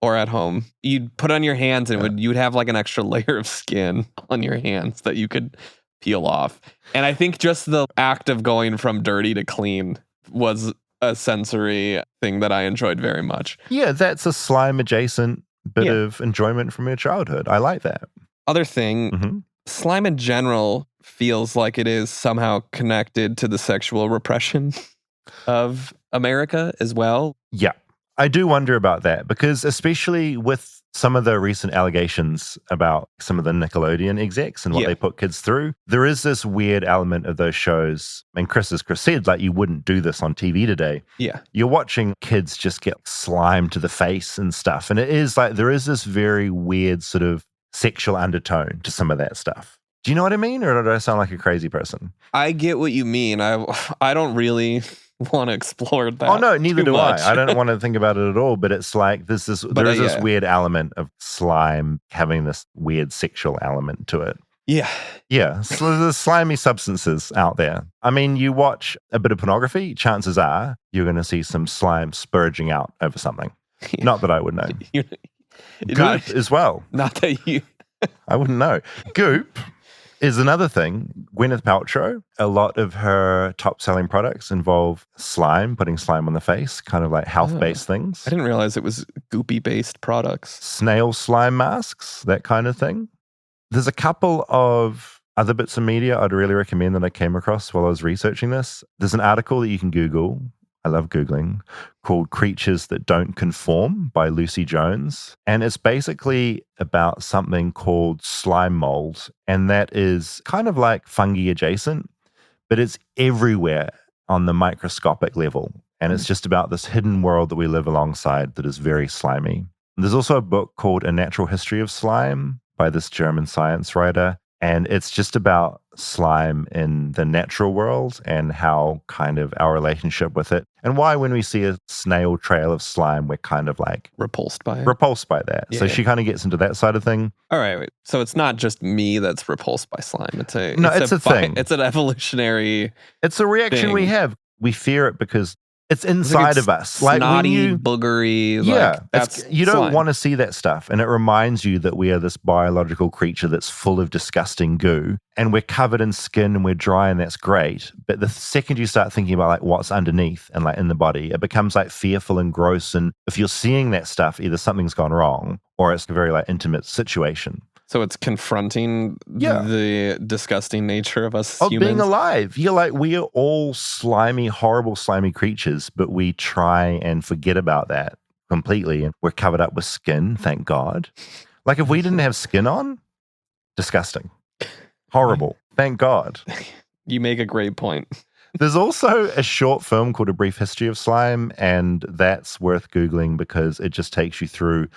or at home. You'd put it on your hands and you'd have like an extra layer of skin on your hands that you could peel off. And I think just the act of going from dirty to clean was a sensory thing that I enjoyed very much. Yeah, that's a slime adjacent bit of enjoyment from your childhood. I like that. Other thing, slime in general feels like it is somehow connected to the sexual repression of America as well. Yeah, I do wonder about that because especially with some of the recent allegations about some of the Nickelodeon execs and what they put kids through, there is this weird element of those shows. And as Chris said, like you wouldn't do this on TV today. Yeah. You're watching kids just get slime to the face and stuff. And it is like, there is this very weird sort of sexual undertone to some of that stuff. Do you know what I mean? Or do I sound like a crazy person? I get what you mean. I don't really want to explore that. Oh no, neither do much. I don't want to think about it at all. But it's like there is this weird element of slime having this weird sexual element to it. Yeah. So there's slimy substances out there. I mean, you watch a bit of pornography, chances are you're going to see some slime spurging out over something. Not that I would know. Goop as well. Not that you. I wouldn't know. Goop is another thing. Gwyneth Paltrow, a lot of her top-selling products involve slime, putting slime on the face, kind of like health-based things. I didn't realize it was goopy-based products. Snail slime masks, that kind of thing. There's a couple of other bits of media I'd really recommend that I came across while I was researching this. There's an article that you can Google. I love Googling, called Creatures That Don't Conform by Lucy Jones. And it's basically about something called slime mold. And that is kind of like fungi adjacent, but it's everywhere on the microscopic level. And it's just about this hidden world that we live alongside that is very slimy. And there's also a book called A Natural History of Slime by this German science writer. And it's just about slime in the natural world and how kind of our relationship with it and why when we see a snail trail of slime, we're kind of like repulsed by it. Repulsed by that. Yeah. So she kind of gets into that side of thing. All right. Wait. So it's not just me that's repulsed by slime. It's a thing. It's an evolutionary. It's a reaction thing. we have. We fear it because it's inside of us. Like snotty, when you, boogery. Yeah. Like, that's you don't slime. want to see that stuff. And it reminds you that we are this biological creature that's full of disgusting goo. And we're covered in skin and we're dry and that's great. But the second you start thinking about like what's underneath and like in the body, it becomes like fearful and gross. And if you're seeing that stuff, either something's gone wrong or it's a very like intimate situation. So it's confronting the disgusting nature of us Of humans. being alive. You're like, we are all slimy, horrible, slimy creatures, but we try and forget about that completely. And we're covered up with skin, thank God. Like if we didn't have skin on, disgusting. Horrible. Thank God. You make a great point. There's also a short film called A Brief History of Slime, and that's worth Googling because it just takes you through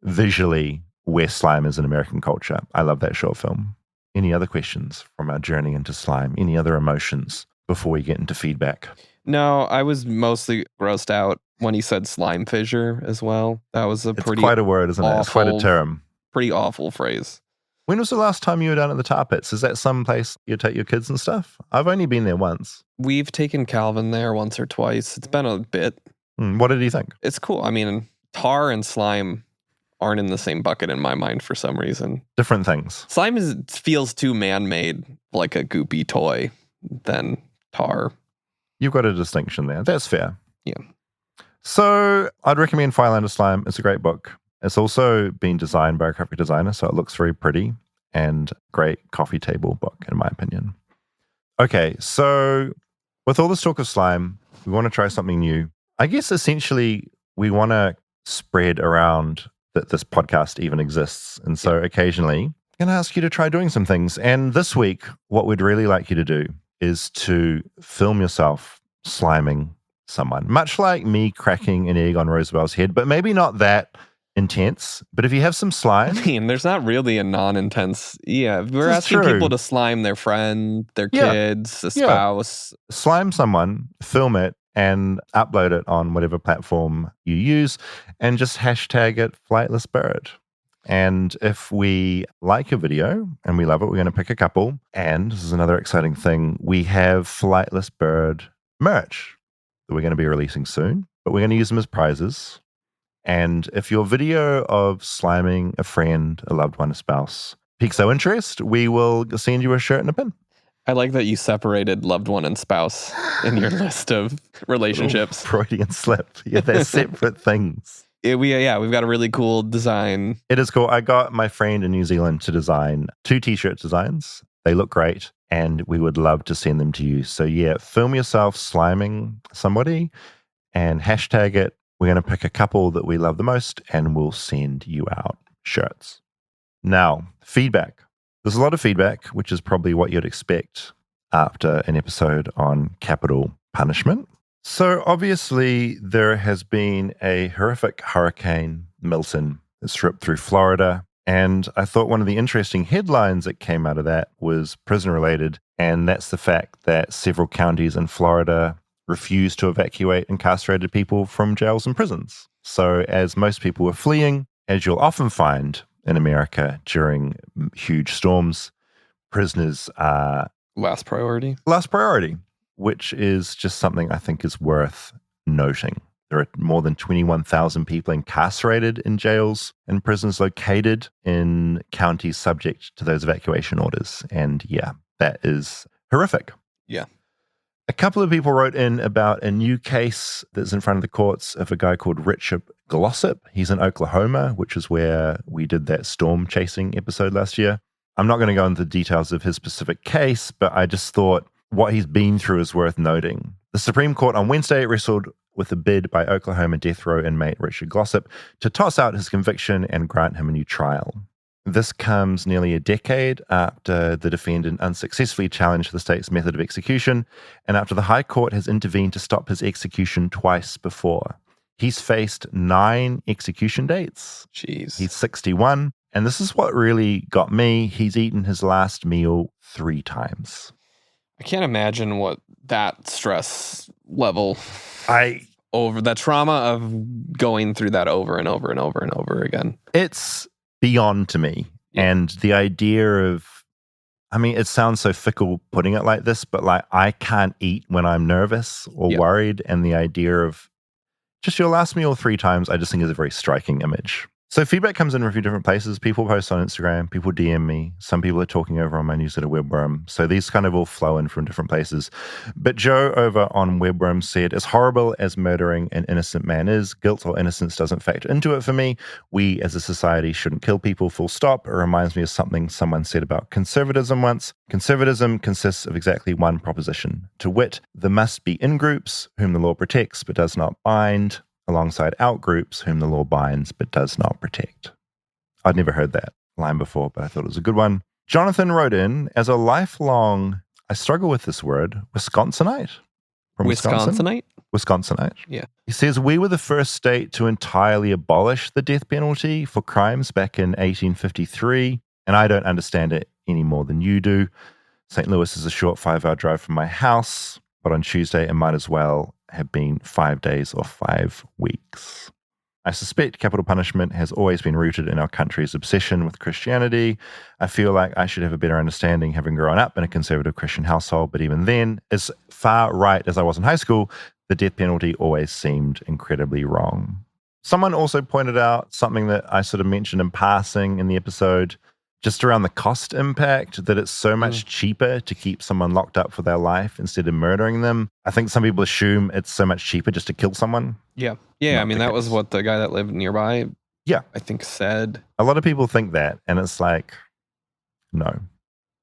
visually where slime is in American culture. I love that short film. Any other questions from our journey into slime? Any other emotions before we get into feedback? No, I was mostly grossed out when he said slime fissure as well. That was it's quite a word, isn't it? It's quite a term. Pretty awful phrase. When was the last time you were down at the Tar Pits? Is that some place you take your kids and stuff? I've only been there once. We've taken Calvin there once or twice. It's been a bit. What did he think? It's cool. I mean, tar and slime aren't in the same bucket in my mind for some reason. Different things. Slime feels too man-made, like a goopy toy, than tar. You've got a distinction there. That's fair. Yeah. So I'd recommend Firelander Slime. It's a great book. It's also been designed by a graphic designer, so it looks very pretty and great coffee table book, in my opinion. Okay, so with all this talk of slime, we want to try something new. I guess essentially we want to spread around that this podcast even exists. And so occasionally I'm going to ask you to try doing some things. And this week, what we'd really like you to do is to film yourself sliming someone, much like me cracking an egg on Roosevelt's head, but maybe not that intense. But if you have some slime. I mean, there's not really a non-intense. Yeah, we're asking people to slime their friend, their kids, a spouse. Slime someone, film it, and upload it on whatever platform you use, and just hashtag it Flightless Bird. And if we like a video and we love it, we're going to pick a couple. And this is another exciting thing. We have Flightless Bird merch that we're going to be releasing soon, but we're going to use them as prizes. And if your video of sliming a friend, a loved one, a spouse piques our interest, we will send you a shirt and a pin. I like that you separated loved one and spouse in your list of relationships. Freudian slip. Yeah, they're separate things. We've got a really cool design. It is cool. I got my friend in New Zealand to design 2 t-shirt designs. They look great, and we would love to send them to you. So yeah, film yourself sliming somebody and hashtag it We're going to pick a couple that we love the most and we'll send you out shirts. Now, feedback. There's a lot of feedback, which is probably what you'd expect after an episode on capital punishment. So obviously there has been a horrific Hurricane Milton that's ripped through Florida. And I thought one of the interesting headlines that came out of that was prison related. And that's the fact that several counties in Florida refused to evacuate incarcerated people from jails and prisons. So as most people were fleeing, as you'll often find in America during huge storms, prisoners are last priority, which is just something I think is worth noting. There are more than 21,000 people incarcerated in jails and prisons located in counties subject to those evacuation orders. And yeah, that is horrific. Yeah. A couple of people wrote in about a new case that's in front of the courts of a guy called Richard Glossip. He's in Oklahoma, which is where we did that storm chasing episode last year. I'm not going to go into the details of his specific case, but I just thought what he's been through is worth noting. The Supreme Court on Wednesday wrestled with a bid by Oklahoma death row inmate Richard Glossip to toss out his conviction and grant him a new trial. This comes nearly a decade after the defendant unsuccessfully challenged the state's method of execution and after the High Court has intervened to stop his execution twice before. He's faced 9 execution dates. Jeez. He's 61. And this is what really got me. He's eaten his last meal 3 times. I can't imagine what that stress level, over that trauma of going through that over and over and over and over again. It's beyond to me. Yeah. And the idea of, I mean, it sounds so fickle putting it like this, but like I can't eat when I'm nervous or worried. And the idea of just your last meal 3 times, I just think is a very striking image. So feedback comes in from a few different places. People post on Instagram, people DM me. Some people are talking over on my newsletter Webworm. So these kind of all flow in from different places. But Joe over on Webworm said, as horrible as murdering an innocent man is, guilt or innocence doesn't factor into it for me. We as a society shouldn't kill people, full stop. It reminds me of something someone said about conservatism once. Conservatism consists of exactly one proposition. To wit, there must be in-groups whom the law protects but does not bind, alongside out-groups whom the law binds but does not protect. I'd never heard that line before, but I thought it was a good one. Jonathan wrote in, as a lifelong, I struggle with this word, Wisconsinite. From Wisconsinite? Wisconsinite. Yeah. He says, we were the first state to entirely abolish the death penalty for crimes back in 1853, and I don't understand it any more than you do. St. Louis is a short 5-hour drive from my house, but on Tuesday it might as well have been 5 days or 5 weeks. I suspect capital punishment has always been rooted in our country's obsession with Christianity. I feel like I should have a better understanding having grown up in a conservative Christian household, but even then, as far right as I was in high school, the death penalty always seemed incredibly wrong. Someone also pointed out something that I sort of mentioned in passing in the episode, just around the cost impact, that it's so much cheaper to keep someone locked up for their life instead of murdering them. I think some people assume it's so much cheaper just to kill someone. Yeah. Yeah, I mean, that was what the guy that lived nearby, I think, said. A lot of people think that, and it's like, no.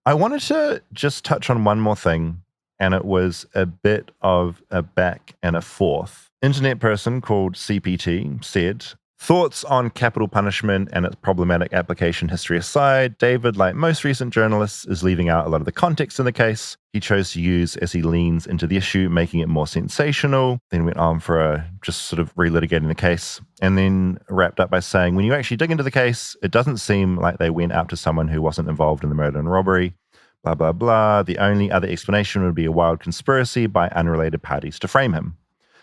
I wanted to just touch on one more thing, and it was a bit of a back and a forth. Internet person called CPT said, thoughts on capital punishment and its problematic application history aside, David, like most recent journalists, is leaving out a lot of the context in the case he chose to use as he leans into the issue, making it more sensational, then went on for just sort of relitigating the case, and then wrapped up by saying, when you actually dig into the case, it doesn't seem like they went after someone who wasn't involved in the murder and robbery, blah, blah, blah. The only other explanation would be a wild conspiracy by unrelated parties to frame him.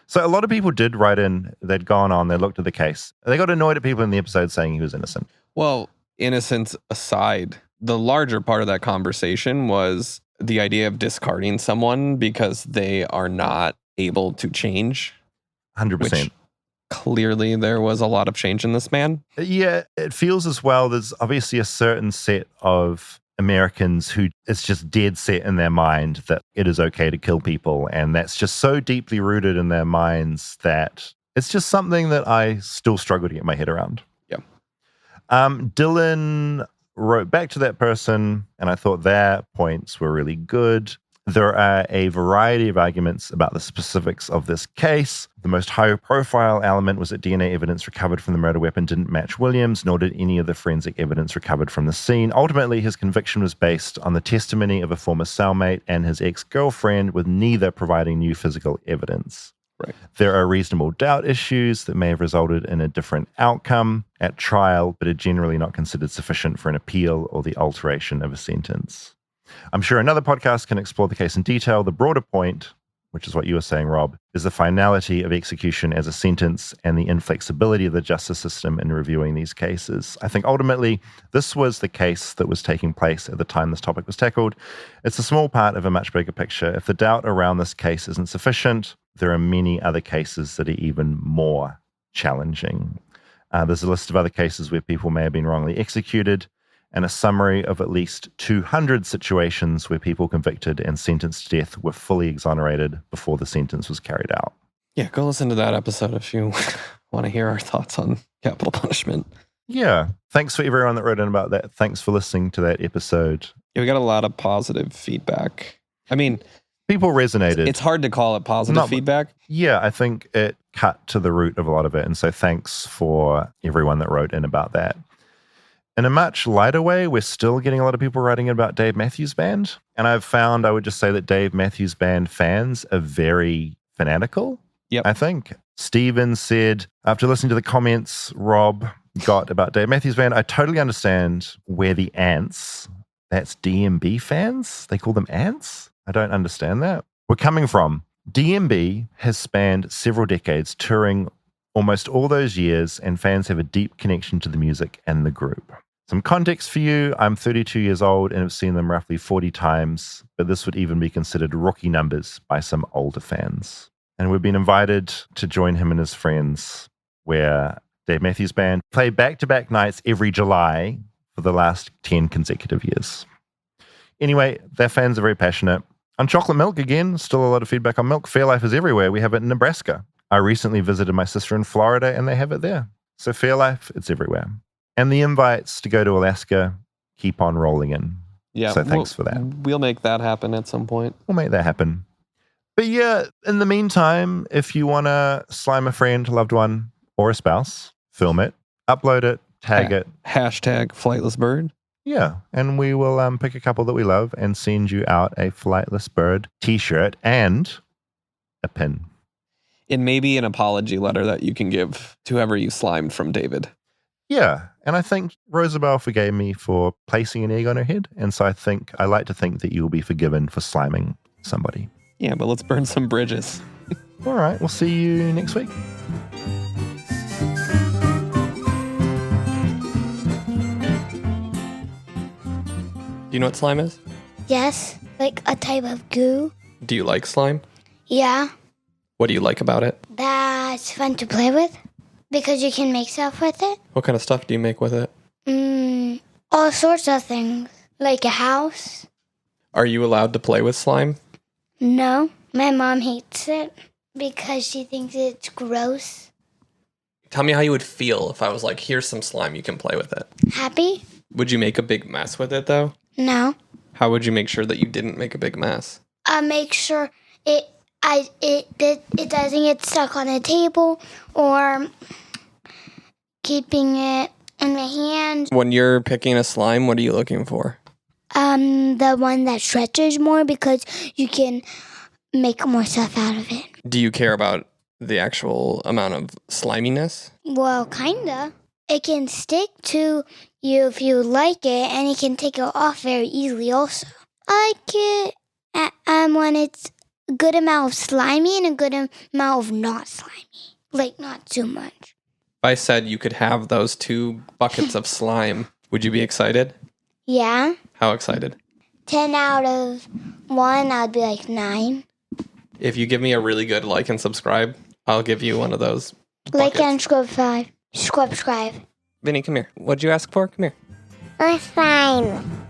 So a lot of people did write in, they'd gone on, they looked at the case. They got annoyed at people in the episode saying he was innocent. Well, innocence aside, the larger part of that conversation was the idea of discarding someone because they are not able to change. 100%. Which clearly there was a lot of change in this man. Yeah, it feels as well, there's obviously a certain set of Americans who it's just dead set in their mind that it is okay to kill people. And that's just so deeply rooted in their minds that it's just something that I still struggle to get my head around. Yeah. Dylan wrote back to that person, and I thought their points were really good. There are a variety of arguments about the specifics of this case. The most high-profile element was that DNA evidence recovered from the murder weapon didn't match Williams, nor did any of the forensic evidence recovered from the scene. Ultimately, his conviction was based on the testimony of a former cellmate and his ex-girlfriend, with neither providing new physical evidence. Right. There are reasonable doubt issues that may have resulted in a different outcome at trial, but are generally not considered sufficient for an appeal or the alteration of a sentence. I'm sure another podcast can explore the case in detail. The broader point, which is what you were saying, Rob, is the finality of execution as a sentence and the inflexibility of the justice system in reviewing these cases. I think ultimately this was the case that was taking place at the time this topic was tackled. It's a small part of a much bigger picture. If the doubt around this case isn't sufficient, there are many other cases that are even more challenging. There's a list of other cases where people may have been wrongly executed, and a summary of at least 200 situations where people convicted and sentenced to death were fully exonerated before the sentence was carried out. Yeah, go listen to that episode if you want to hear our thoughts on capital punishment. Yeah. Thanks for everyone that wrote in about that. Thanks for listening to that episode. Yeah, we got a lot of positive feedback. I mean, people resonated. It's hard to call it positive feedback. Yeah, I think it cut to the root of a lot of it. And so thanks for everyone that wrote in about that. In a much lighter way, we're still getting a lot of people writing about Dave Matthews Band. And I've found, I would just say that Dave Matthews Band fans are very fanatical. Yep. I think. Steven said, after listening to the comments Rob got about Dave Matthews Band, I totally understand where the ants, that's DMB fans, they call them ants? I don't understand that. We're coming from. DMB has spanned several decades, touring almost all those years, and fans have a deep connection to the music and the group. Some context for you, I'm 32 years old and have seen them roughly 40 times, but this would even be considered rookie numbers by some older fans. And we've been invited to join him and his friends, where Dave Matthews Band play back-to-back nights every July for the last 10 consecutive years. Anyway, their fans are very passionate. On chocolate milk, again, still a lot of feedback on milk. Fairlife is everywhere. We have it in Nebraska. I recently visited my sister in Florida, and they have it there. So Fairlife, it's everywhere. And the invites to go to Alaska keep on rolling in. Yeah. So thanks for that. We'll make that happen at some point. We'll make that happen. But yeah, in the meantime, if you want to slime a friend, loved one, or a spouse, film it, upload it, tag it. Hashtag flightless bird. Yeah, and we will pick a couple that we love and send you out a Flightless Bird t-shirt and a pin. It may be an apology letter that you can give to whoever you slimed from David. Yeah, and I think Rosabelle forgave me for placing an egg on her head, and so I like to think that you will be forgiven for sliming somebody. Yeah, but let's burn some bridges. All right, we'll see you next week. Do you know what slime is? Yes, like a type of goo. Do you like slime? Yeah, What do you like about it? that's fun to play with because you can make stuff with it. What kind of stuff do you make with it? All sorts of things, like a house. Are you allowed to play with slime? No, my mom hates it because she thinks it's gross. Tell me how you would feel if I was like, here's some slime, you can play with it. Happy? Would you make a big mess with it though? No. How would you make sure that you didn't make a big mess? Make sure it doesn't get stuck on the table or keeping it in my hand. When you're picking a slime, what are you looking for? The one that stretches more because you can make more stuff out of it. Do you care about the actual amount of sliminess? Well, kinda. It can stick to you if you like it, and you can take it off very easily also. I like it when it's a good amount of slimy and a good amount of not slimy. Like, not too much. If I said you could have those 2 buckets of slime, would you be excited? Yeah. How excited? 10 out of 1, I'd be like 9. If you give me a really good like and subscribe, I'll give you one of those buckets. Like and subscribe. Subscribe. Vinny, come here. What'd you ask for? Come here. A slime.